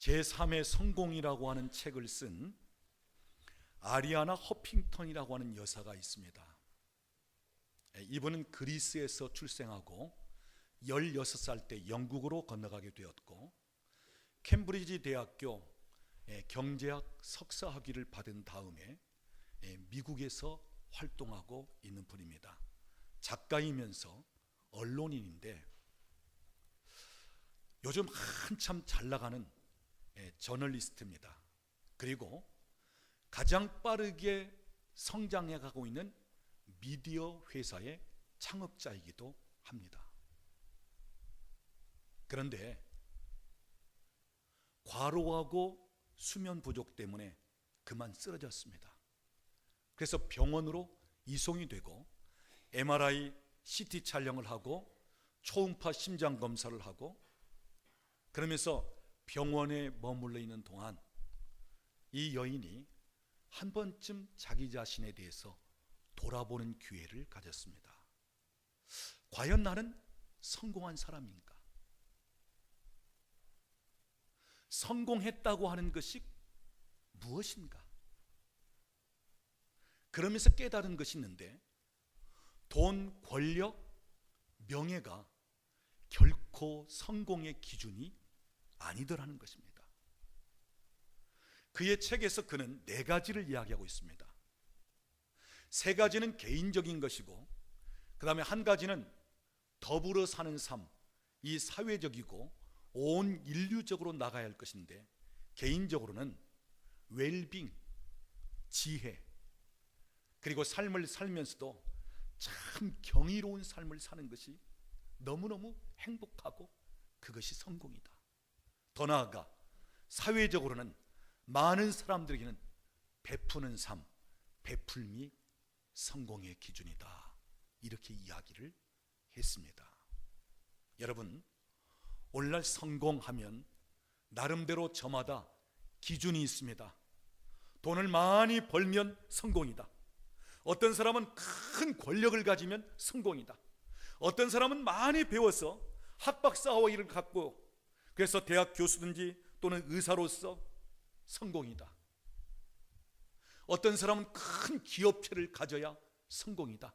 제3의 성공이라고 하는 책을 쓴 아리아나 허핑턴이라고 하는 여사가 있습니다. 이분은 그리스에서 출생하고 16살 때 영국으로 건너가게 되었고 캠브리지 대학교 경제학 석사 학위를 받은 다음에 미국에서 활동하고 있는 분입니다. 작가이면서 언론인인데 요즘 한참 잘 나가는 저널리스트입니다. 그리고 가장 빠르게 성장해 가고 있는 미디어 회사의 창업자이기도 합니다. 그런데 과로하고 수면 부족 때문에 그만 쓰러졌습니다. 그래서 병원으로 이송이 되고 MRI, CT 촬영을 하고 초음파 심장 검사를 하고 그러면서 병원에 머물러 있는 동안 이 여인이 한 번쯤 자기 자신에 대해서 돌아보는 기회를 가졌습니다. 과연 나는 성공한 사람인가? 성공했다고 하는 것이 무엇인가? 그러면서 깨달은 것이 있는데 돈, 권력, 명예가 결코 성공의 기준이 아니더라는 것입니다. 그의 책에서 그는 4가지를 이야기하고 있습니다. 3가지는 개인적인 것이고 그 다음에 1가지는 더불어 사는 삶, 이 사회적이고 온 인류적으로 나가야 할 것인데 개인적으로는 웰빙, 지혜, 그리고 삶을 살면서도 참 경이로운 삶을 사는 것이 너무너무 행복하고 그것이 성공이다. 더 나아가 사회적으로는 많은 사람들에게는 베푸는 삶, 베풀미 성공의 기준이다. 이렇게 이야기를 했습니다. 여러분, 오늘날 성공하면 나름대로 저마다 기준이 있습니다. 돈을 많이 벌면 성공이다. 어떤 사람은 큰 권력을 가지면 성공이다. 어떤 사람은 많이 배워서 학박사학위를 갖고 그래서 대학 교수든지 또는 의사로서 성공이다. 어떤 사람은 큰 기업체를 가져야 성공이다.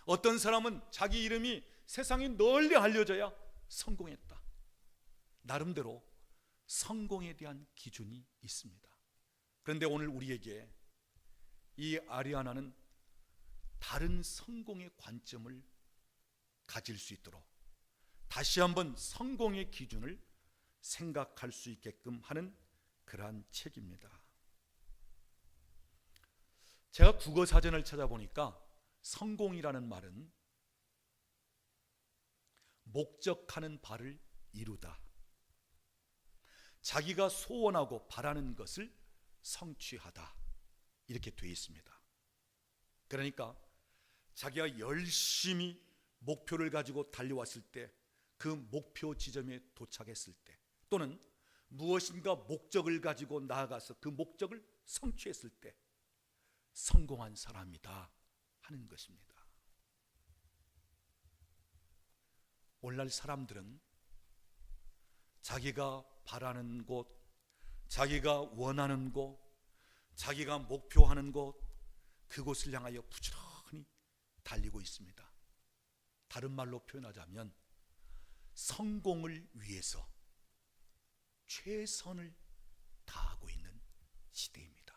어떤 사람은 자기 이름이 세상에 널리 알려져야 성공했다. 나름대로 성공에 대한 기준이 있습니다. 그런데 오늘 우리에게 이 아리아나는 다른 성공의 관점을 가질 수 있도록 다시 한번 성공의 기준을 생각할 수 있게끔 하는 그러한 책입니다. 제가 국어사전을 찾아보니까 성공이라는 말은 목적하는 바를 이루다, 자기가 소원하고 바라는 것을 성취하다 이렇게 되어 있습니다. 그러니까 자기가 열심히 목표를 가지고 달려왔을 때 그 목표 지점에 도착했을 때 또는 무엇인가 목적을 가지고 나아가서 그 목적을 성취했을 때 성공한 사람이다 하는 것입니다. 오늘날 사람들은 자기가 바라는 곳, 자기가 원하는 곳, 자기가 목표하는 곳, 그곳을 향하여 부지런히 달리고 있습니다. 다른 말로 표현하자면 성공을 위해서 최선을 다하고 있는 시대입니다.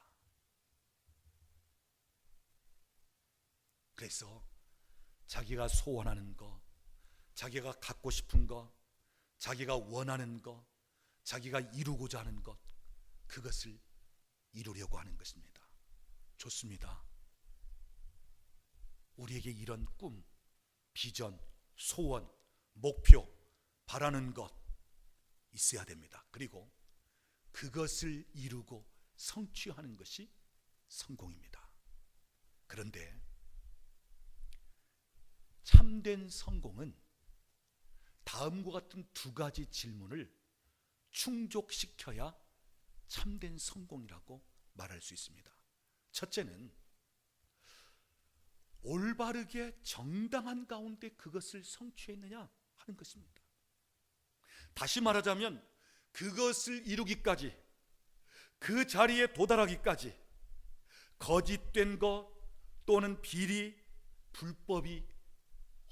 그래서 자기가 소원하는 것, 자기가 갖고 싶은 것, 자기가 원하는 것, 자기가 이루고자 하는 것, 그것을 이루려고 하는 것입니다. 좋습니다. 우리에게 이런 꿈, 비전, 소원, 목표, 바라는 것 있어야 됩니다. 그리고 그것을 이루고 성취하는 것이 성공입니다. 그런데 참된 성공은 다음과 같은 2가지 질문을 충족시켜야 참된 성공이라고 말할 수 있습니다. 첫째는 올바르게 정당한 가운데 그것을 성취했느냐 하는 것입니다. 다시 말하자면 그것을 이루기까지, 그 자리에 도달하기까지 거짓된 것 또는 비리, 불법이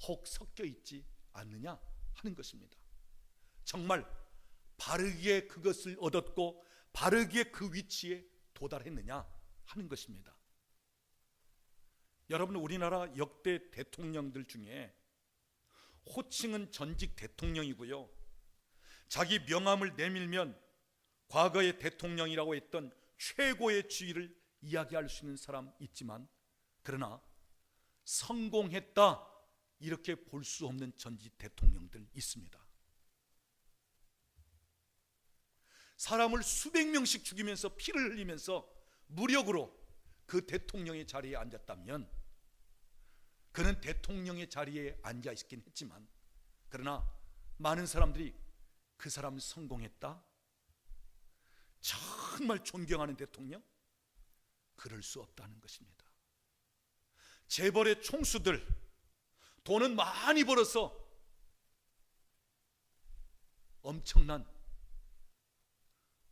혹 섞여 있지 않느냐 하는 것입니다. 정말 바르게 그것을 얻었고 바르게 그 위치에 도달했느냐 하는 것입니다. 여러분, 우리나라 역대 대통령들 중에 호칭은 전직 대통령이고요, 자기 명함을 내밀면 과거의 대통령이라고 했던 최고의 지위를 이야기할 수 있는 사람 있지만, 그러나 성공했다 이렇게 볼 수 없는 전직 대통령들 있습니다. 사람을 수백 명씩 죽이면서 피를 흘리면서 무력으로 그 대통령의 자리에 앉았다면, 그는 대통령의 자리에 앉아 있긴 했지만, 그러나 많은 사람들이 그 사람 성공했다, 정말 존경하는 대통령, 그럴 수 없다는 것입니다. 재벌의 총수들 돈은 많이 벌어서 엄청난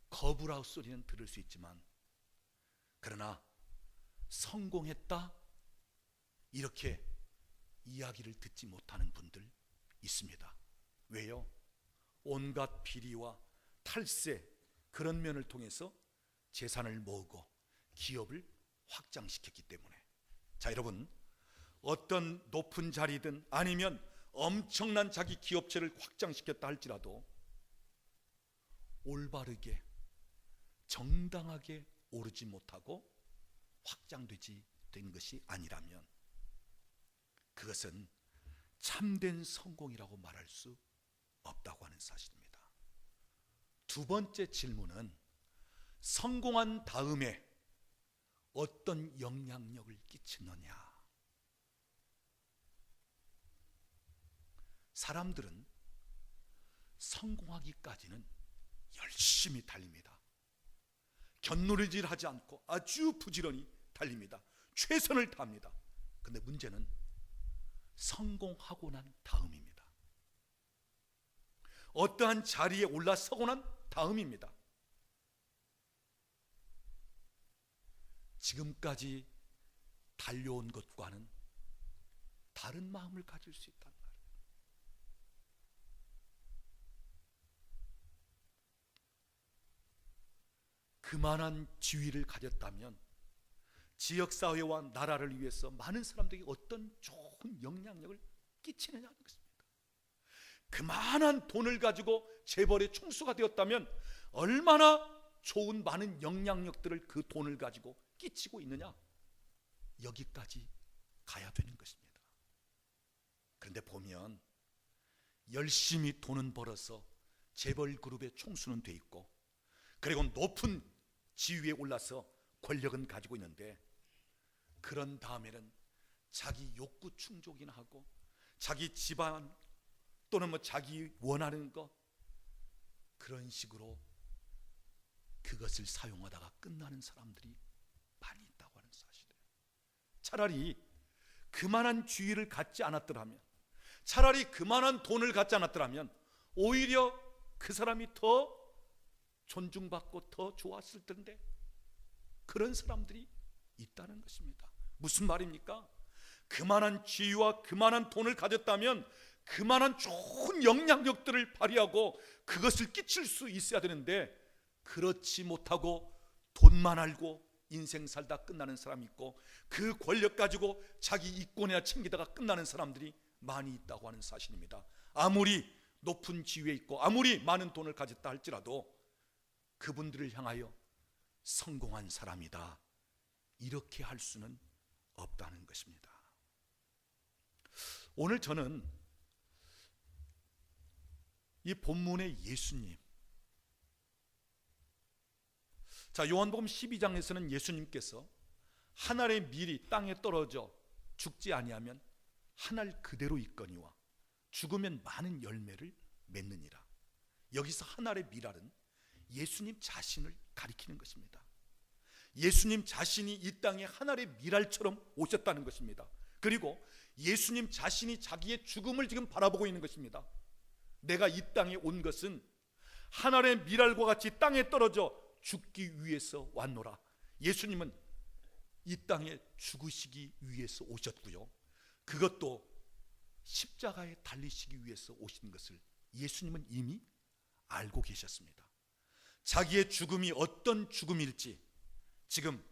거부라우 소리는 들을 수 있지만, 그러나 성공했다 이렇게 이야기를 듣지 못하는 분들 있습니다. 왜요? 온갖 비리와 탈세, 그런 면을 통해서 재산을 모으고 기업을 확장시켰기 때문에. 자, 여러분, 어떤 높은 자리든 아니면 엄청난 자기 기업체를 확장시켰다 할지라도 올바르게 정당하게 오르지 못하고 확장되지 된 것이 아니라면 그것은 참된 성공이라고 말할 수 없다고 하는 사실입니다. 두 번째 질문은 성공한 다음에 어떤 영향력을 끼치느냐. 사람들은 성공하기까지는 열심히 달립니다. 견누르질하지 않고 아주 부지런히 달립니다. 최선을 다합니다. 그런데 문제는 성공하고 난 다음입니다. 어떠한 자리에 올라서고 난 다음입니다. 지금까지 달려온 것과는 다른 마음을 가질 수 있단 말이에요. 그만한 지위를 가졌다면 지역사회와 나라를 위해서 많은 사람들에게 어떤 좋은 영향력을 끼치느냐는 것입니다. 그만한 돈을 가지고 재벌의 총수가 되었다면 얼마나 좋은 많은 영향력들을 그 돈을 가지고 끼치고 있느냐, 여기까지 가야 되는 것입니다. 그런데 보면 열심히 돈은 벌어서 재벌 그룹의 총수는 돼 있고, 그리고 높은 지위에 올라서 권력은 가지고 있는데, 그런 다음에는 자기 욕구 충족이나 하고 자기 집안 또는 자기 원하는 것, 그런 식으로 그것을 사용하다가 끝나는 사람들이 많이 있다고 하는 사실이에요. 차라리 그만한 지위를 갖지 않았더라면, 차라리 그만한 돈을 갖지 않았더라면 오히려 그 사람이 더 존중받고 더 좋았을 텐데, 그런 사람들이 있다는 것입니다. 무슨 말입니까? 그만한 지위와 그만한 돈을 가졌다면 그만한 좋은 영향력들을 발휘하고 그것을 끼칠 수 있어야 되는데, 그렇지 못하고 돈만 알고 인생 살다 끝나는 사람이 있고, 그 권력 가지고 자기 이권이나 챙기다가 끝나는 사람들이 많이 있다고 하는 사실입니다. 아무리 높은 지위에 있고 아무리 많은 돈을 가졌다 할지라도 그분들을 향하여 성공한 사람이다 이렇게 할 수는 없다는 것입니다. 오늘 저는 이 본문의 예수님, 자, 요한복음 12장에서는 예수님께서 한 알의 밀이 땅에 떨어져 죽지 아니하면 한 알 그대로 있거니와 죽으면 많은 열매를 맺느니라. 여기서 한 알의 밀알은 예수님 자신을 가리키는 것입니다. 예수님 자신이 이 땅에 한 알의 밀알처럼 오셨다는 것입니다. 그리고 예수님 자신이 자기의 죽음을 지금 바라보고 있는 것입니다. 내가 이 땅에 온 것은 하늘의 미랄과 같이 땅에 떨어져 죽기 위해서 왔노라. 예수님은 이 땅에 죽으시기 위해서 오셨고요, 그것도 십자가에 달리시기 위해서 오신 것을 예수님은 이미 알고 계셨습니다. 자기의 죽음이 어떤 죽음일지 지금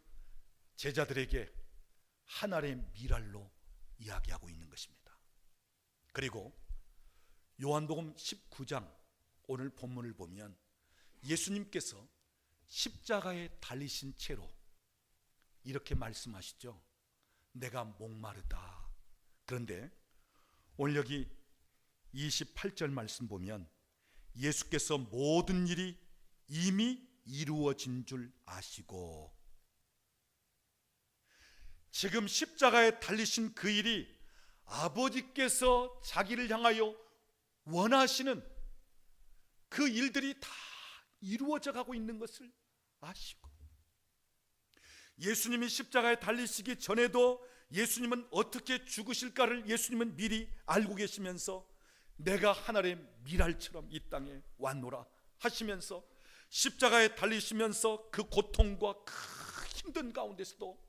제자들에게 하늘의 미랄로 이야기하고 있는 것입니다. 그리고 요한복음 19장 오늘 본문을 보면 예수님께서 십자가에 달리신 채로 이렇게 말씀하시죠. 내가 목마르다. 그런데 오늘 여기 28절 말씀 보면 예수께서 모든 일이 이미 이루어진 줄 아시고, 지금 십자가에 달리신 그 일이 아버지께서 자기를 향하여 원하시는 그 일들이 다 이루어져 가고 있는 것을 아시고, 예수님이 십자가에 달리시기 전에도 예수님은 어떻게 죽으실까를 예수님은 미리 알고 계시면서 내가 하늘의 미랄처럼 이 땅에 왔노라 하시면서 십자가에 달리시면서 그 고통과 그 힘든 가운데서도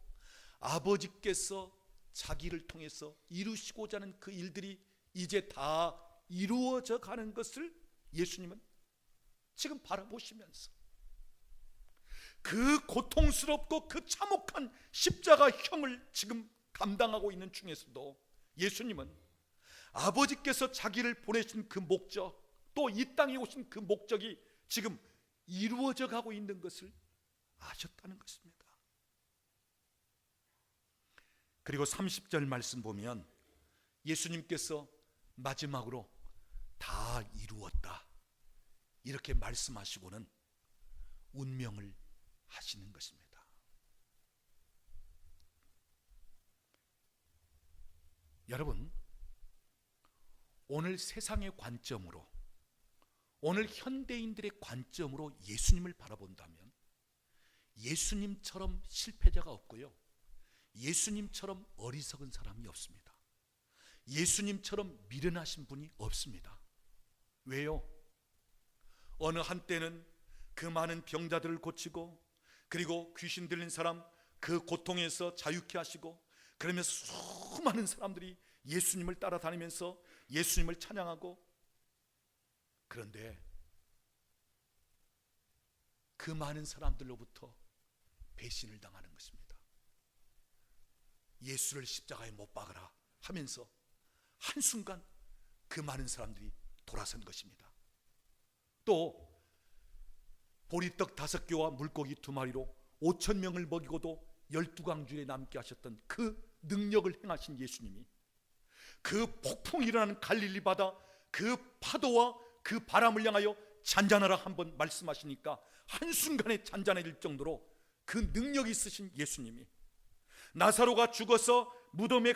아버지께서 자기를 통해서 이루시고자 하는 그 일들이 이제 다 이루어져 가는 것을 예수님은 지금 바라보시면서 그 고통스럽고 그 참혹한 십자가형을 지금 감당하고 있는 중에서도 예수님은 아버지께서 자기를 보내신 그 목적, 또 이 땅에 오신 그 목적이 지금 이루어져 가고 있는 것을 아셨다는 것입니다. 그리고 30절 말씀 보면 예수님께서 마지막으로 다 이루었다 이렇게 말씀하시고는 운명을 하시는 것입니다. 여러분, 오늘 세상의 관점으로, 오늘 현대인들의 관점으로 예수님을 바라본다면 예수님처럼 실패자가 없고요, 예수님처럼 어리석은 사람이 없습니다. 예수님처럼 미련하신 분이 없습니다. 왜요? 어느 한때는 그 많은 병자들을 고치고, 그리고 귀신 들린 사람 그 고통에서 자유케 하시고, 그러면서 수많은 사람들이 예수님을 따라다니면서 예수님을 찬양하고, 그런데 그 많은 사람들로부터 배신을 당하는 것입니다. 예수를 십자가에 못 박으라 하면서 한순간 그 많은 사람들이 돌아선 것입니다. 또 보리떡 5개와 물고기 2마리로 5,000명을 먹이고도 12강줄에 남게 하셨던 그 능력을 행하신 예수님이 그 폭풍이 일어나는 갈릴리 바다 그 파도와 그 바람을 향하여 잔잔하라 한번 말씀하시니까 한순간에 잔잔해질 정도로 그 능력이 있으신 예수님이 나사로가 죽어서 무덤에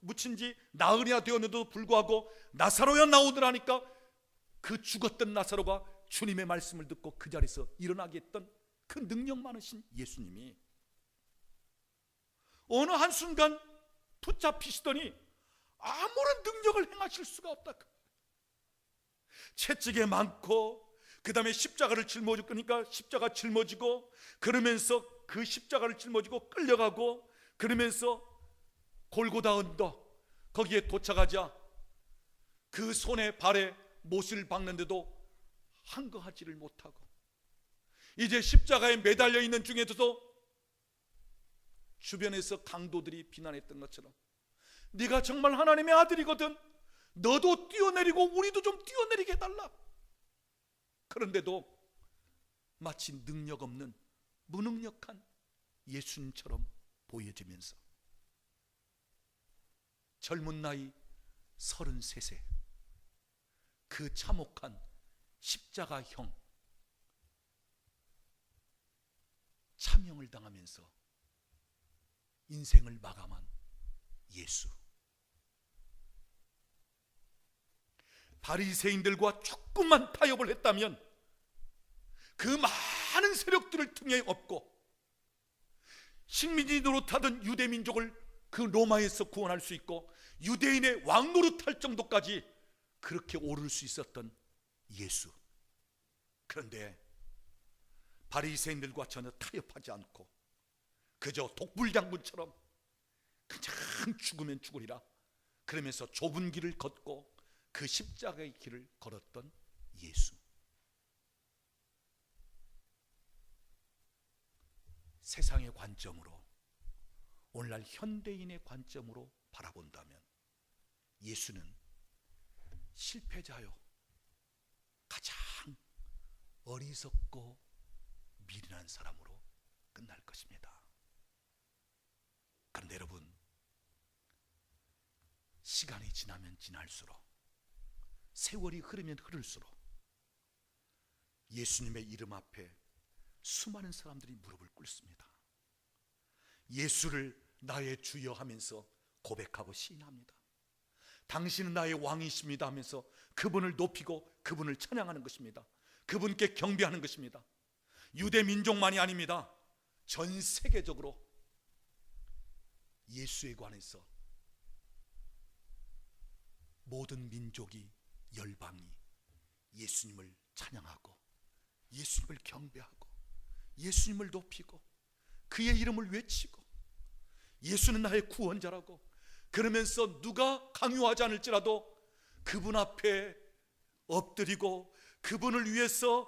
묻힌 지 나흘이나 되었는데도 불구하고 나사로야 나오더라 하니까 그 죽었던 나사로가 주님의 말씀을 듣고 그 자리에서 일어나게 했던 그 능력 많으신 예수님이 어느 한순간 붙잡히시더니 아무런 능력을 행하실 수가 없다. 채찍에 많고, 그 다음에 십자가를 짊어지고, 그러니까 십자가 짊어지고, 그러면서 그 십자가를 짊어지고 끌려가고, 그러면서 골고다 언덕 거기에 도착하자 그 손에 발에 못을 박는데도 한거하지를 못하고, 이제 십자가에 매달려 있는 중에서도 주변에서 강도들이 비난했던 것처럼 네가 정말 하나님의 아들이거든, 너도 뛰어내리고 우리도 좀 뛰어내리게 해달라. 그런데도 마치 능력 없는 무능력한 예수님처럼 보여지면서 젊은 나이 33세 그 참혹한 십자가형 참형을 당하면서 인생을 마감한 예수. 바리새인들과 조금만 타협을 했다면 그 많은 세력들을 등에 업고 식민지 노릇하던 유대 민족을 그 로마에서 구원할 수 있고 유대인의 왕 노릇할 정도까지 그렇게 오를 수 있었던 예수. 그런데 바리새인들과 전혀 타협하지 않고 그저 독불장군처럼 그냥 죽으면 죽으리라 그러면서 좁은 길을 걷고 그 십자가의 길을 걸었던 예수. 세상의 관점으로, 오늘날 현대인의 관점으로 바라본다면 예수는 실패자요, 가장 어리석고 미련한 사람으로 끝날 것입니다. 그런데 여러분, 시간이 지나면 지날수록, 세월이 흐르면 흐를수록 예수님의 이름 앞에 수많은 사람들이 무릎을 꿇습니다. 예수를 나의 주여 하면서 고백하고 시인합니다. 당신은 나의 왕이십니다 하면서 그분을 높이고 그분을 찬양하는 것입니다. 그분께 경배하는 것입니다. 유대 민족만이 아닙니다. 전 세계적으로 예수에 관해서 모든 민족이, 열방이 예수님을 찬양하고 예수님을 경배하고 예수님을 높이고 그의 이름을 외치고 예수는 나의 구원자라고 그러면서 누가 강요하지 않을지라도 그분 앞에 엎드리고 그분을 위해서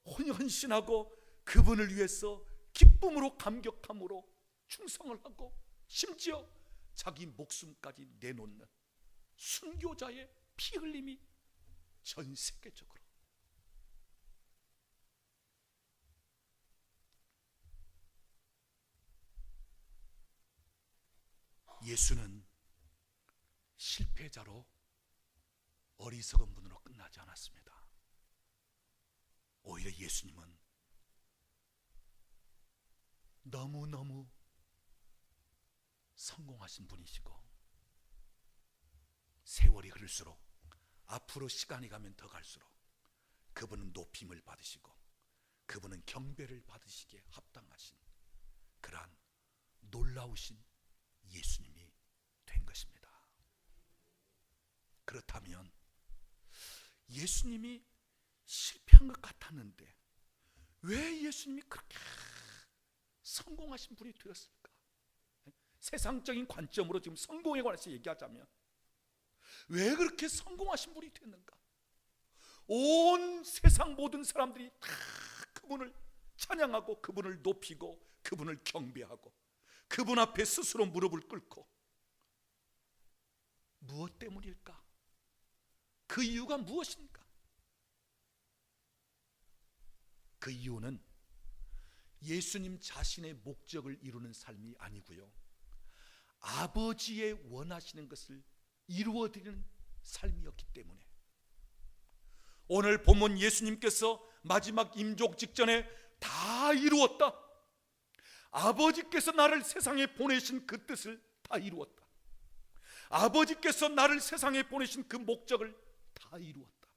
헌신하고 그분을 위해서 기쁨으로 감격함으로 충성을 하고 심지어 자기 목숨까지 내놓는 순교자의 피 흘림이 전 세계적으로 예수는 실패자로 어리석은 분으로 끝나지 않았습니다. 오히려 예수님은 너무너무 성공하신 분이시고 세월이 흐를수록 앞으로 시간이 가면 더 갈수록 그분은 높임을 받으시고 그분은 경배를 받으시기에 합당하신 그러한 놀라우신 예수님이 된 것입니다. 그렇다면 예수님이 실패한 것 같았는데 왜 예수님이 그렇게 성공하신 분이 되었을까? 세상적인 관점으로 지금 성공에 관해서 얘기하자면 왜 그렇게 성공하신 분이 됐는가? 온 세상 모든 사람들이 다 그분을 찬양하고 그분을 높이고 그분을 경배하고 그분 앞에 스스로 무릎을 꿇고 무엇 때문일까? 그 이유가 무엇인가? 그 이유는 예수님 자신의 목적을 이루는 삶이 아니고요, 아버지의 원하시는 것을 이루어드리는 삶이었기 때문에 오늘 본문 예수님께서 마지막 임종 직전에 다 이루었다, 아버지께서 나를 세상에 보내신 그 뜻을 다 이루었다, 아버지께서 나를 세상에 보내신 그 목적을 다 이루었다.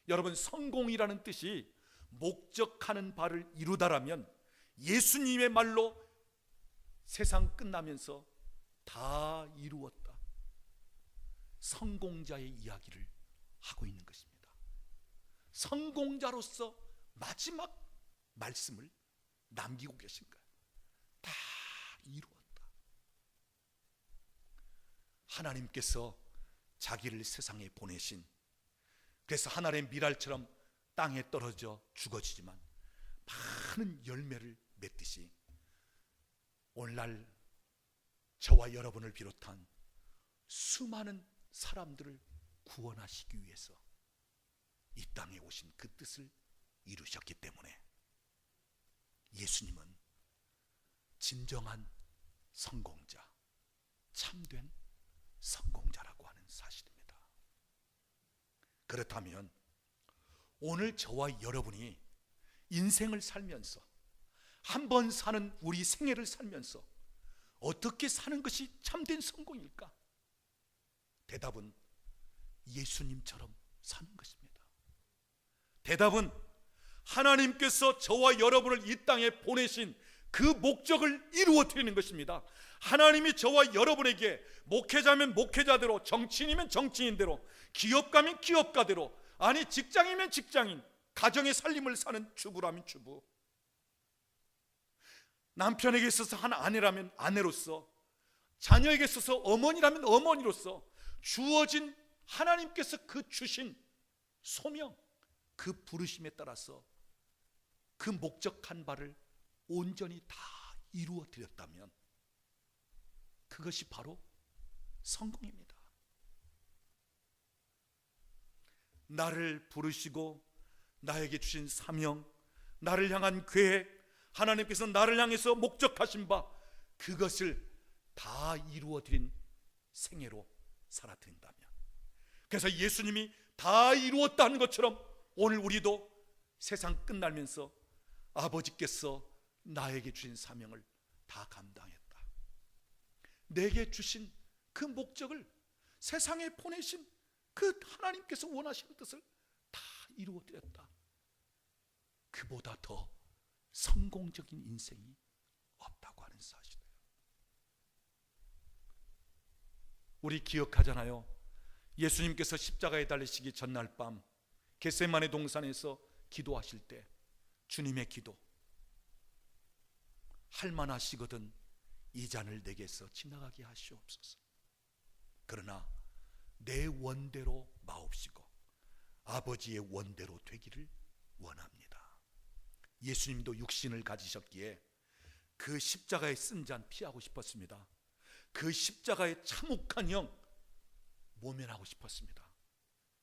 여러분, 성공이라는 뜻이 목적하는 바를 이루다라면 예수님의 말로 세상 끝나면서 다 이루었다, 성공자의 이야기를 하고 있는 것입니다. 성공자로서 마지막 말씀을 남기고 계신 거예요. 다 이루었다. 하나님께서 자기를 세상에 보내신, 그래서 하늘의 미랄처럼 땅에 떨어져 죽어지지만 많은 열매를 맺듯이 오늘날 저와 여러분을 비롯한 수많은 사람들을 구원하시기 위해서 이 땅에 오신 그 뜻을 이루셨기 때문에 예수님은 진정한 성공자, 참된 성공자라고 하는 사실입니다. 그렇다면 오늘 저와 여러분이 인생을 살면서 한 번 사는 우리 생애를 살면서 어떻게 사는 것이 참된 성공일까? 대답은 예수님처럼 사는 것입니다. 대답은 하나님께서 저와 여러분을 이 땅에 보내신 그 목적을 이루어 드리는 것입니다. 하나님이 저와 여러분에게 목회자면 목회자대로, 정치인이면 정치인대로, 기업가면 기업가대로, 아니 직장이면 직장인, 가정의 살림을 사는 주부라면 주부, 남편에게 있어서 한 아내라면 아내로서, 자녀에게 있어서 어머니라면 어머니로서 주어진 하나님께서 그 주신 소명, 그 부르심에 따라서 그 목적한 바를 온전히 다 이루어 드렸다면 그것이 바로 성공입니다. 나를 부르시고 나에게 주신 사명, 나를 향한 계획, 하나님께서 나를 향해서 목적하신 바, 그것을 다 이루어 드린 생애로 살아드린다면, 그래서 예수님이 다 이루었다는 것처럼 오늘 우리도 세상 끝나면서 아버지께서 나에게 주신 사명을 다 감당했다, 내게 주신 그 목적을, 세상에 보내신 그 하나님께서 원하시는 뜻을 다 이루어드렸다, 그보다 더 성공적인 인생이 없다고 하는 사실이에요. 우리 기억하잖아요. 예수님께서 십자가에 달리시기 전날 밤 겟세마네 동산에서 기도하실 때 주님의 기도, 할만하시거든 이 잔을 내게서 지나가게 하시옵소서, 그러나 내 원대로 마옵시고 아버지의 원대로 되기를 원합니다. 예수님도 육신을 가지셨기에 그 십자가에 쓴 잔 피하고 싶었습니다. 그 십자가의 참혹한 형 모면하고 싶었습니다.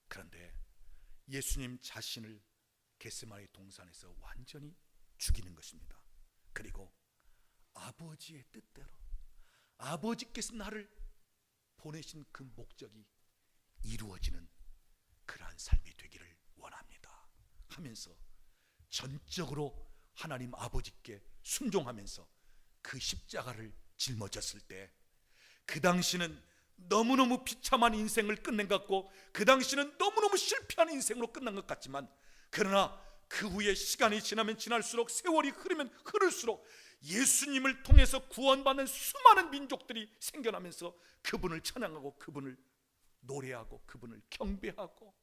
그런데 예수님 자신을 겟세마네 동산에서 완전히 죽이는 것입니다. 그리고 아버지의 뜻대로, 아버지께서 나를 보내신 그 목적이 이루어지는 그러한 삶이 되기를 원합니다 하면서 전적으로 하나님 아버지께 순종하면서 그 십자가를 짊어졌을 때, 그 당시는 너무너무 비참한 인생을 끝낸 것 같고, 그 당시는 너무너무 실패한 인생으로 끝난 것 같지만, 그러나 그 후에 시간이 지나면 지날수록, 세월이 흐르면 흐를수록 예수님을 통해서 구원받는 수많은 민족들이 생겨나면서 그분을 찬양하고 그분을 노래하고 그분을 경배하고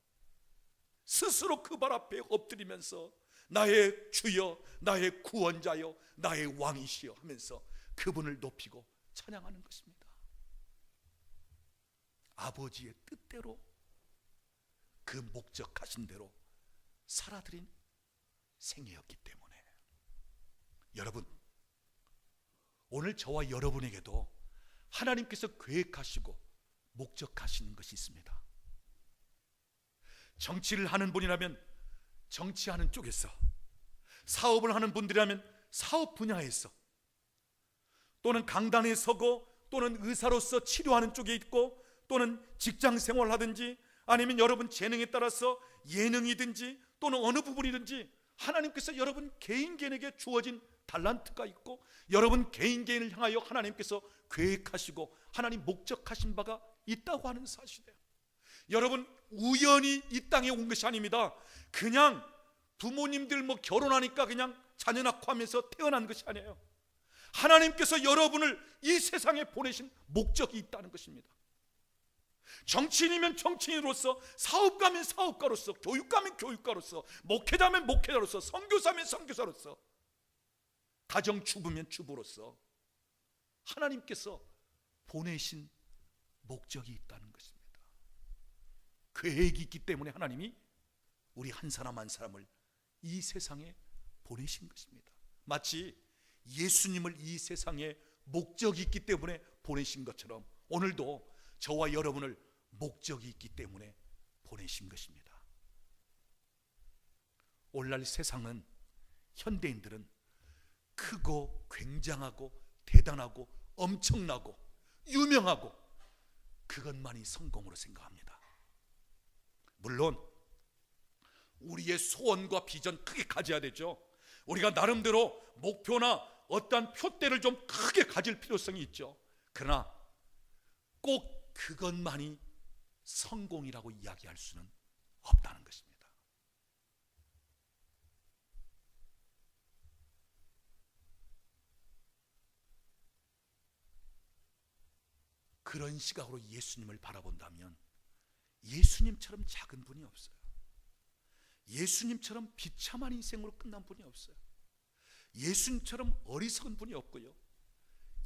스스로 그 발 앞에 엎드리면서 나의 주여, 나의 구원자여, 나의 왕이시여 하면서 그분을 높이고 찬양하는 것입니다. 아버지의 뜻대로, 그 목적하신 대로 살아드린 생애였기 때문에, 여러분, 오늘 저와 여러분에게도 하나님께서 계획하시고 목적하시는 것이 있습니다. 정치를 하는 분이라면 정치하는 쪽에서, 사업을 하는 분들이라면 사업 분야에서, 또는 강단에 서고 또는 의사로서 치료하는 쪽에 있고, 또는 직장 생활을 하든지, 아니면 여러분 재능에 따라서 예능이든지 또는 어느 부분이든지 하나님께서 여러분 개인 개인에게 주어진 달란트가 있고, 여러분 개인 개인을 향하여 하나님께서 계획하시고 하나님 목적하신 바가 있다고 하는 사실이에요. 여러분 우연히 이 땅에 온 것이 아닙니다. 그냥 부모님들 결혼하니까 그냥 자녀 낳고 하면서 태어난 것이 아니에요. 하나님께서 여러분을 이 세상에 보내신 목적이 있다는 것입니다. 정치인이면 정치인으로서, 사업가면 사업가로서, 교육가면 교육가로서, 목회자면 목회자로서, 선교사면 선교사로서, 가정주부면 주부로서 하나님께서 보내신 목적이 있다는 것입니다. 계획이 있기 때문에 하나님이 우리 한 사람 한 사람을 이 세상에 보내신 것입니다. 마치 예수님을 이 세상에 목적이 있기 때문에 보내신 것처럼 오늘도 저와 여러분을 목적이 있기 때문에 보내신 것입니다. 오늘날 세상은, 현대인들은 크고 굉장하고 대단하고 엄청나고 유명하고 그것만이 성공으로 생각합니다. 물론 우리의 소원과 비전 크게 가져야 되죠. 우리가 나름대로 목표나 어떠한 표대를 좀 크게 가질 필요성이 있죠. 그러나 꼭 그것만이 성공이라고 이야기할 수는 없다는 것입니다. 그런 시각으로 예수님을 바라본다면 예수님처럼 작은 분이 없어요. 예수님처럼 비참한 인생으로 끝난 분이 없어요. 예수님처럼 어리석은 분이 없고요,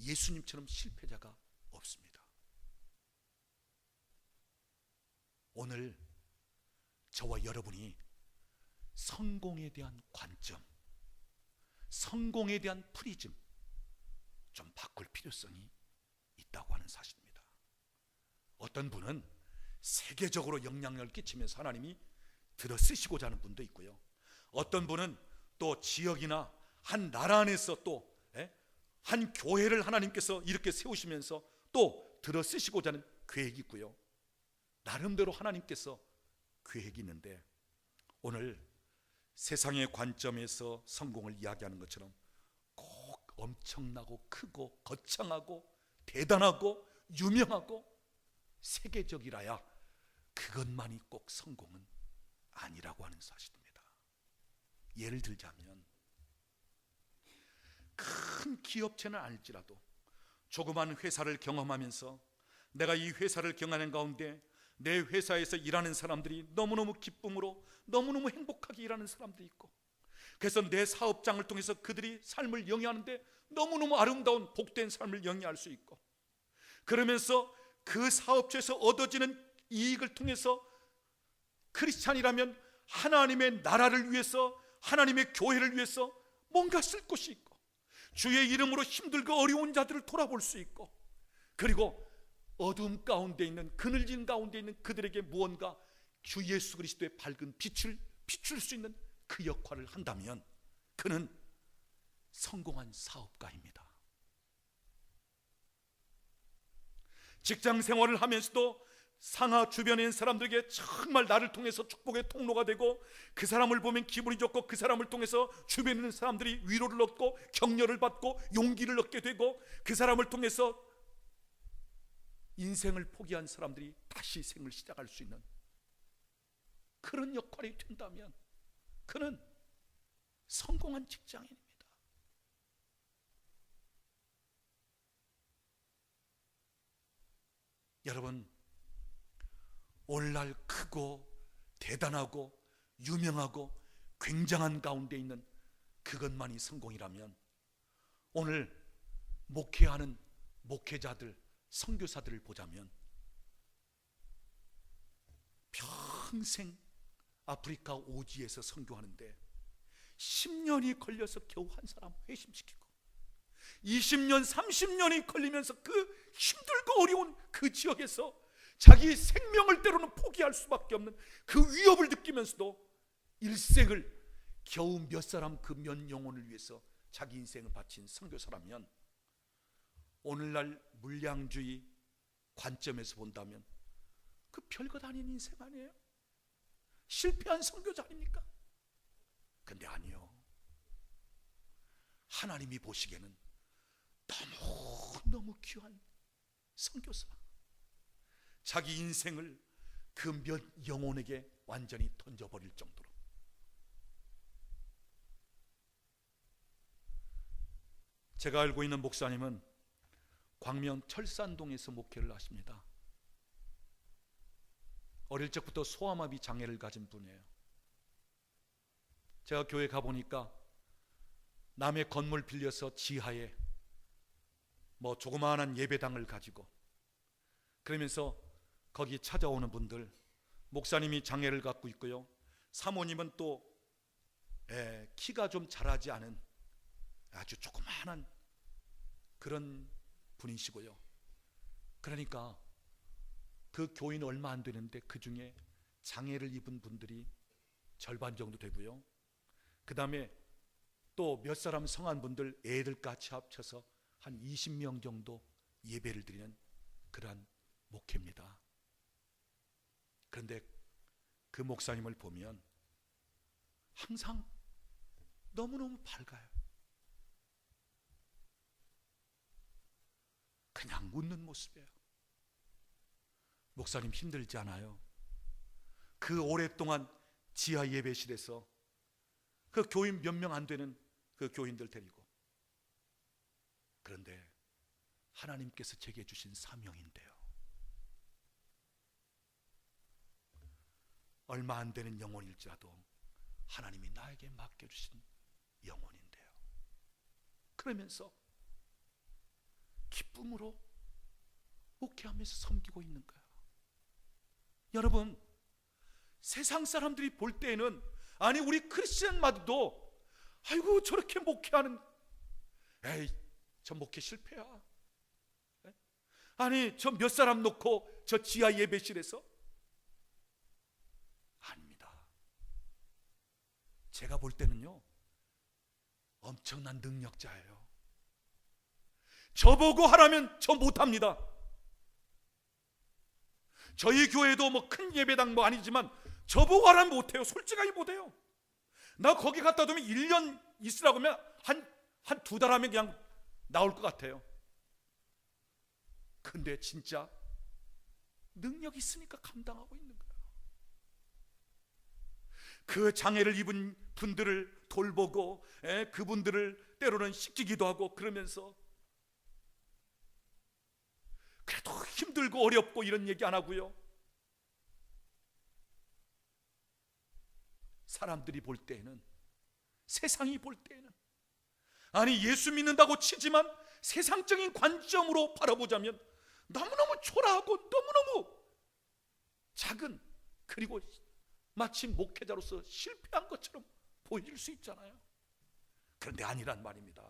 예수님처럼 실패자가 없습니다. 오늘 저와 여러분이 성공에 대한 관점, 성공에 대한 프리즘 좀 바꿀 필요성이 있다고 하는 사실입니다. 어떤 분은 세계적으로 영향력을 끼치면서 하나님이 들어 쓰시고자 하는 분도 있고요, 어떤 분은 또 지역이나 한 나라 안에서 또 한 교회를 하나님께서 이렇게 세우시면서 또 들어 쓰시고자 하는 계획이 있고요, 나름대로 하나님께서 계획이 있는데, 오늘 세상의 관점에서 성공을 이야기하는 것처럼 꼭 엄청나고 크고 거창하고 대단하고 유명하고 세계적이라야 그것만이 꼭 성공은 아니라고 하는 사실입니다. 예를 들자면 큰 기업체는 아닐지라도 조그만 회사를 경험하면서 내가 이 회사를 경험하는 가운데 내 회사에서 일하는 사람들이 너무너무 기쁨으로 너무너무 행복하게 일하는 사람들이 있고, 그래서 내 사업장을 통해서 그들이 삶을 영위하는데 너무너무 아름다운 복된 삶을 영위할 수 있고, 그러면서 그 사업체에서 얻어지는 이익을 통해서 크리스찬이라면 하나님의 나라를 위해서, 하나님의 교회를 위해서 뭔가 쓸 곳이 있고, 주의 이름으로 힘들고 어려운 자들을 돌아볼 수 있고, 그리고 어두움 가운데 있는, 그늘진 가운데 있는 그들에게 무언가 주 예수 그리스도의 밝은 빛을 비출 수 있는 그 역할을 한다면 그는 성공한 사업가입니다. 직장 생활을 하면서도 상하 주변에 있는 사람들에게 정말 나를 통해서 축복의 통로가 되고, 그 사람을 보면 기분이 좋고, 그 사람을 통해서 주변에 있는 사람들이 위로를 얻고 격려를 받고 용기를 얻게 되고, 그 사람을 통해서 인생을 포기한 사람들이 다시 생을 시작할 수 있는 그런 역할이 된다면 그는 성공한 직장인입니다. 여러분, 오늘날 크고 대단하고 유명하고 굉장한 가운데 있는 그것만이 성공이라면, 오늘 목회하는 목회자들, 선교사들을 보자면 평생 아프리카 오지에서 선교하는데 10년이 걸려서 겨우 한 사람 회심시키고, 20년, 30년이 걸리면서 그 힘들고 어려운 그 지역에서 자기 생명을 때로는 포기할 수밖에 없는 그 위협을 느끼면서도 일생을 겨우 몇 사람, 그 몇 영혼을 위해서 자기 인생을 바친 선교사라면, 오늘날 물량주의 관점에서 본다면 그 별것 아닌 인생 아니에요? 실패한 선교자 아닙니까? 근데 아니요, 하나님이 보시기에는 너무 귀한 선교사, 자기 인생을 그 몇 영혼에게 완전히 던져버릴 정도로. 제가 알고 있는 목사님은 광명 철산동에서 목회를 하십니다. 어릴 적부터 소아마비 장애를 가진 분이에요. 제가 교회 가보니까 남의 건물 빌려서 지하에 뭐 조그마한 예배당을 가지고, 그러면서 거기 찾아오는 분들, 목사님이 장애를 갖고 있고요, 사모님은 또 키가 좀 자라지 않은 아주 조그마한 그런 분이시고요. 그러니까 그 교인 얼마 안 되는데 그 중에 장애를 입은 분들이 절반 정도 되고요, 그 다음에 또 몇 사람 성한 분들 애들 같이 합쳐서 한 20명 정도 예배를 드리는 그러한 목회입니다. 그런데 그 목사님을 보면 항상 너무너무 밝아요. 그냥 웃는 모습이에요. 목사님 힘들지 않아요? 그 오랫동안 지하 예배실에서 그 교인 몇 명 안 되는 그 교인들 데리고, 그런데 하나님께서 제게 주신 사명인데요, 얼마 안 되는 영혼일지라도 하나님이 나에게 맡겨주신 영혼인데요. 그러면서 기쁨으로 목회하면서 섬기고 있는 거예요. 여러분, 세상 사람들이 볼 때에는, 아니 우리 크리스천마저도 아이고 저렇게 목회하는, 에이 저 목회 실패야. 아니 저 몇 사람 놓고 저 지하 예배실에서. 아닙니다. 제가 볼 때는요, 엄청난 능력자예요. 저보고 하라면 저 못합니다. 저희 교회도 뭐 큰 예배당 뭐 아니지만 저보고 하라면 못해요. 솔직하게 못해요. 나 거기 갔다 두면 1년 있으라고 하면 한 2달 하면 그냥 나올 것 같아요. 근데 진짜 능력이 있으니까 감당하고 있는 거예요. 그 장애를 입은 분들을 돌보고, 그분들을 때로는 씻기기도 하고 그러면서, 그래도 힘들고 어렵고 이런 얘기 안 하고요. 사람들이 볼 때에는, 세상이 볼 때에는, 아니 예수 믿는다고 치지만 세상적인 관점으로 바라보자면 너무너무 초라하고 너무너무 작은, 그리고 마치 목회자로서 실패한 것처럼 보일 수 있잖아요. 그런데 아니란 말입니다.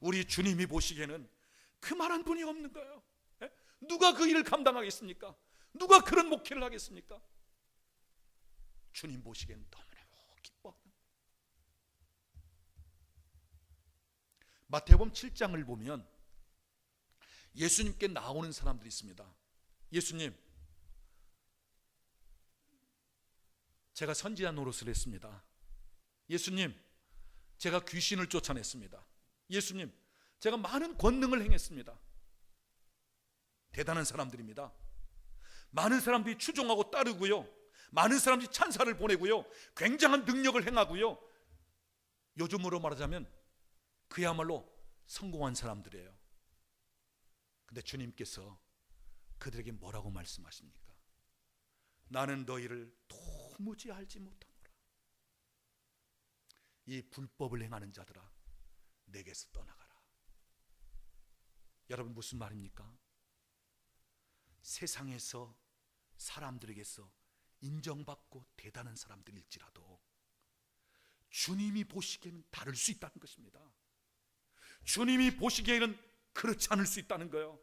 우리 주님이 보시기에는 그만한 분이 없는 거예요. 누가 그 일을 감당하겠습니까? 누가 그런 목회를 하겠습니까? 주님 보시기엔 너무너무 기뻐하는. 마태복음 7장을 보면 예수님께 나오는 사람들이 있습니다. 예수님, 제가 선지자 노릇을 했습니다. 예수님, 제가 귀신을 쫓아냈습니다. 예수님, 제가 많은 권능을 행했습니다. 대단한 사람들입니다. 많은 사람들이 추종하고 따르고요, 많은 사람들이 찬사를 보내고요, 굉장한 능력을 행하고요, 요즘으로 말하자면 그야말로 성공한 사람들이에요. 근데 주님께서 그들에게 뭐라고 말씀하십니까? 나는 너희를 도무지 알지 못하노라. 이 불법을 행하는 자들아, 내게서 떠나가라. 여러분, 무슨 말입니까? 세상에서 사람들에게서 인정받고 대단한 사람들일지라도 주님이 보시기에는 다를 수 있다는 것입니다. 주님이 보시기에는 그렇지 않을 수 있다는 거예요.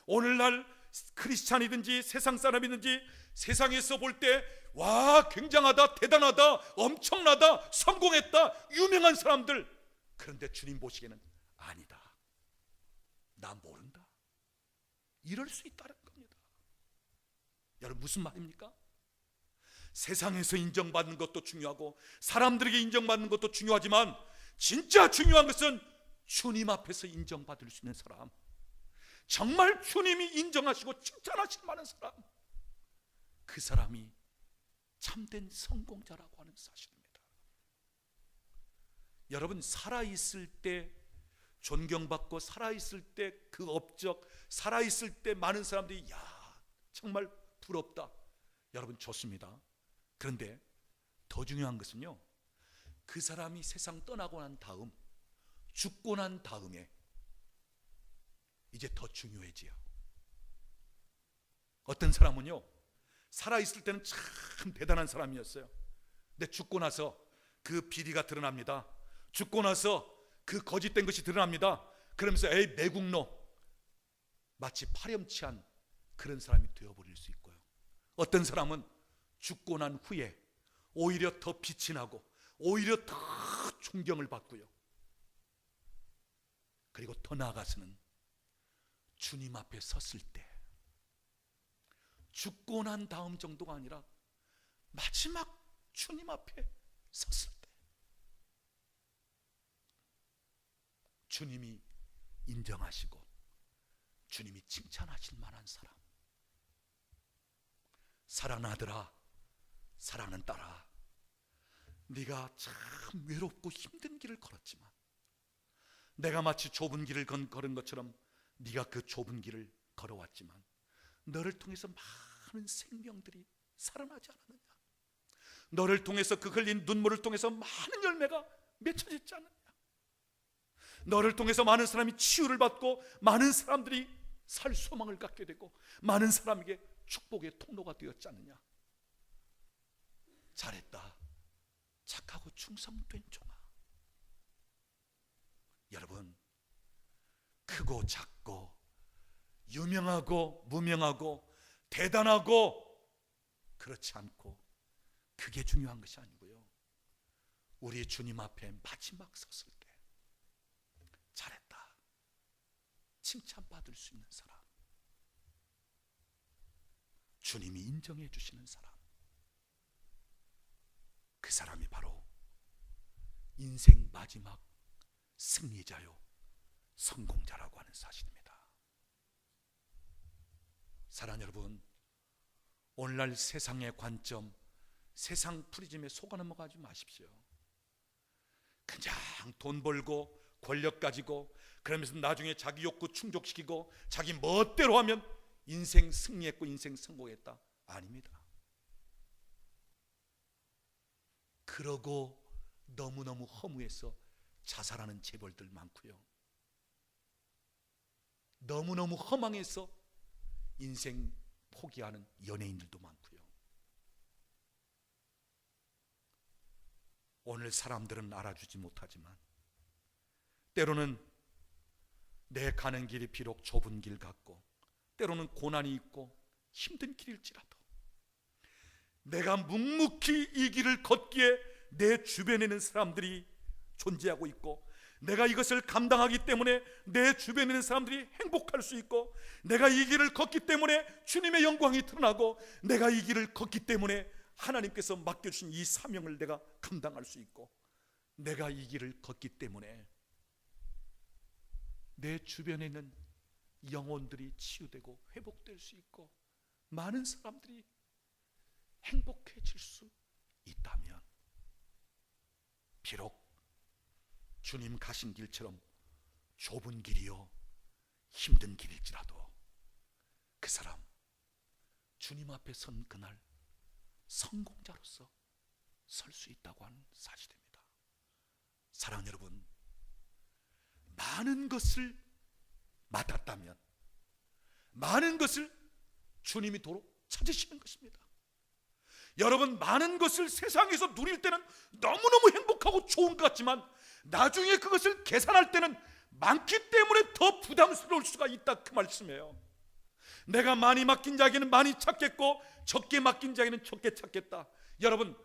오늘날 크리스찬이든지 세상 사람이든지 세상에서 볼 때 와, 굉장하다, 대단하다, 엄청나다, 성공했다, 유명한 사람들. 그런데 주님 보시기에는 아니다, 나 모른다, 이럴 수 있다는 겁니다. 여러분, 무슨 말입니까? 세상에서 인정받는 것도 중요하고 사람들에게 인정받는 것도 중요하지만 진짜 중요한 것은 주님 앞에서 인정받을 수 있는 사람, 정말 주님이 인정하시고 칭찬하실 만한 사람, 그 사람이 참된 성공자라고 하는 사실입니다. 여러분, 살아있을 때 존경받고 살아있을 때 그 업적, 살아있을 때 많은 사람들이 야, 정말 부럽다, 여러분 좋습니다. 그런데 더 중요한 것은요, 그 사람이 세상 떠나고 난 다음, 죽고 난 다음에 이제 더 중요해지요. 어떤 사람은요, 살아있을 때는 참 대단한 사람이었어요. 근데 죽고 나서 그 비리가 드러납니다. 죽고 나서 그 거짓된 것이 드러납니다. 그러면서 에이 매국노, 마치 파렴치한 그런 사람이 되어버릴 수 있고요. 어떤 사람은 죽고 난 후에 오히려 더 빛이 나고 오히려 더 존경을 받고요. 그리고 더 나아가서는 주님 앞에 섰을 때, 죽고 난 다음 정도가 아니라 마지막 주님 앞에 섰을 때 주님이 인정하시고 주님이 칭찬하실 만한 사람. 사랑하는 아들아, 사랑하는 딸아, 네가 참 외롭고 힘든 길을 걸었지만 내가 마치 좁은 길을 걸은 것처럼 네가 그 좁은 길을 걸어왔지만 너를 통해서 많은 생명들이 살아나지 않았느냐? 너를 통해서 그 흘린 눈물을 통해서 많은 열매가 맺혀졌지 않느냐? 너를 통해서 많은 사람이 치유를 받고 많은 사람들이 살 소망을 갖게 되고 많은 사람에게 축복의 통로가 되었지 않느냐? 잘했다, 착하고 충성된 종아. 여러분, 크고 작고 유명하고 무명하고 대단하고 그렇지 않고 그게 중요한 것이 아니고요, 우리 주님 앞에 마지막 섰을 때 잘했다, 칭찬받을 수 있는 사람, 주님이 인정해 주시는 사람, 그 사람이 바로 인생 마지막 승리자요 성공자라고 하는 사실입니다. 사랑하는 여러분, 오늘날 세상의 관점, 세상 프리즘에 속아 넘어가지 마십시오. 그냥 돈 벌고 권력 가지고 그러면서 나중에 자기 욕구 충족시키고 자기 멋대로 하면 인생 승리했고 인생 성공했다. 아닙니다. 그러고 너무너무 허무해서 자살하는 재벌들 많고요, 너무너무 허망해서 인생 포기하는 연예인들도 많고요. 오늘 사람들은 알아주지 못하지만 때로는 내 가는 길이 비록 좁은 길 같고 때로는 고난이 있고 힘든 길일지라도 내가 묵묵히 이 길을 걷기에 내 주변에 있는 사람들이 존재하고 있고 내가 이것을 감당하기 때문에 내 주변에 있는 사람들이 행복할 수 있고 내가 이 길을 걷기 때문에 주님의 영광이 드러나고 내가 이 길을 걷기 때문에 하나님께서 맡겨주신 이 사명을 내가 감당할 수 있고 내가 이 길을 걷기 때문에 내 주변에 있는 영혼들이 치유되고 회복될 수 있고 많은 사람들이 행복해질 수 있다면 비록 주님 가신 길처럼 좁은 길이요 힘든 길일지라도 그 사람 주님 앞에 선 그날 성공자로서 설 수 있다고 하는 사실입니다. 사랑하는 여러분, 많은 것을 맡았다면 많은 것을 주님이 도로 찾으시는 것입니다. 여러분, 많은 것을 세상에서 누릴 때는 너무너무 행복하고 좋은 것 같지만 나중에 그것을 계산할 때는 많기 때문에 더 부담스러울 수가 있다, 그 말씀이에요. 내가 많이 맡긴 자에게는 많이 찾겠고 적게 맡긴 자에게는 적게 찾겠다. 여러분,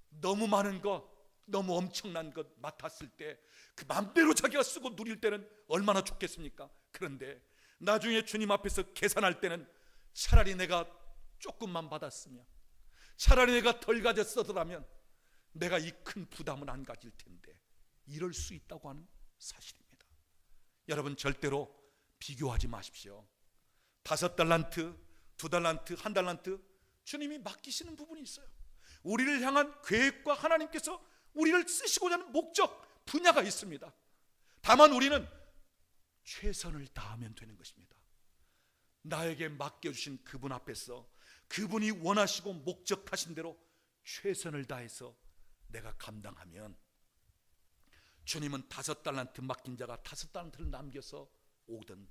너무 많은 것, 너무 엄청난 것 맡았을 때 그 맘대로 자기가 쓰고 누릴 때는 얼마나 좋겠습니까? 그런데 나중에 주님 앞에서 계산할 때는 차라리 내가 조금만 받았으면, 차라리 내가 덜 가졌어더라면 내가 이 큰 부담은 안 가질 텐데, 이럴 수 있다고 하는 사실입니다. 여러분, 절대로 비교하지 마십시오. 5달란트, 2달란트, 1달란트 주님이 맡기시는 부분이 있어요. 우리를 향한 계획과 하나님께서 우리를 쓰시고자 하는 목적, 분야가 있습니다. 다만 우리는 최선을 다하면 되는 것입니다. 나에게 맡겨주신 그분 앞에서 그분이 원하시고 목적하신 대로 최선을 다해서 내가 감당하면 주님은 5달란트 맡긴 자가 5달란트를 남겨서 오든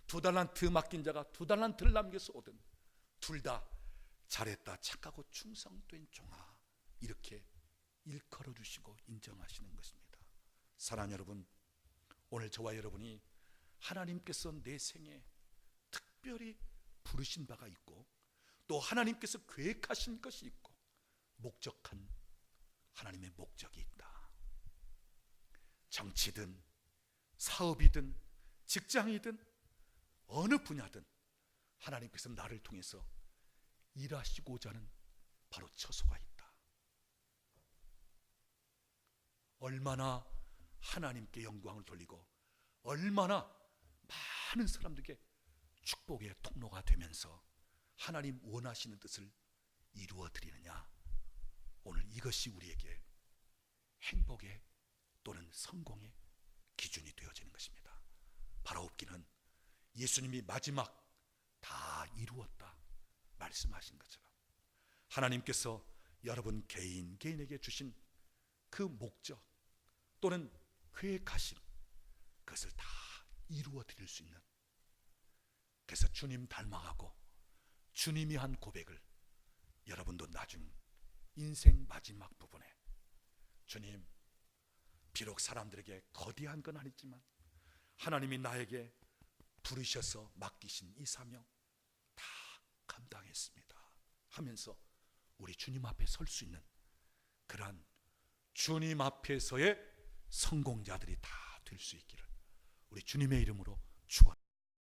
2달란트 맡긴 자가 2달란트를 남겨서 오든 둘 다 잘했다, 착하고 충성된 종아, 이렇게 일컬어 주시고 인정하시는 것입니다. 사랑하는 여러분, 오늘 저와 여러분이 하나님께서 내 생에 특별히 부르신 바가 있고 또 하나님께서 계획하신 것이 있고 목적한 하나님의 목적이 있다. 정치든 사업이든 직장이든 어느 분야든 하나님께서 나를 통해서 일하시고자 하는 바로 처소가 있다. 얼마나 하나님께 영광을 돌리고 얼마나 많은 사람들에게 축복의 통로가 되면서 하나님 원하시는 뜻을 이루어 드리느냐, 오늘 이것이 우리에게 행복의 또는 성공의 기준이 되어지는 것입니다. 바라옵기는 예수님이 마지막 다 이루었다 말씀하신 것처럼 하나님께서 여러분 개인에게 주신 그 목적 또는 계획하신 그것을 다 이루어 드릴 수 있는, 그래서 주님 닮아가고 주님이 한 고백을 여러분도 나중 인생 마지막 부분에, 주님, 비록 사람들에게 거대한 건 아니지만 하나님이 나에게 부르셔서 맡기신 이 사명 다 감당했습니다 하면서 우리 주님 앞에 설 수 있는 그러한 주님 앞에서의 성공자들이 다 될 수 있기를 우리 주님의 이름으로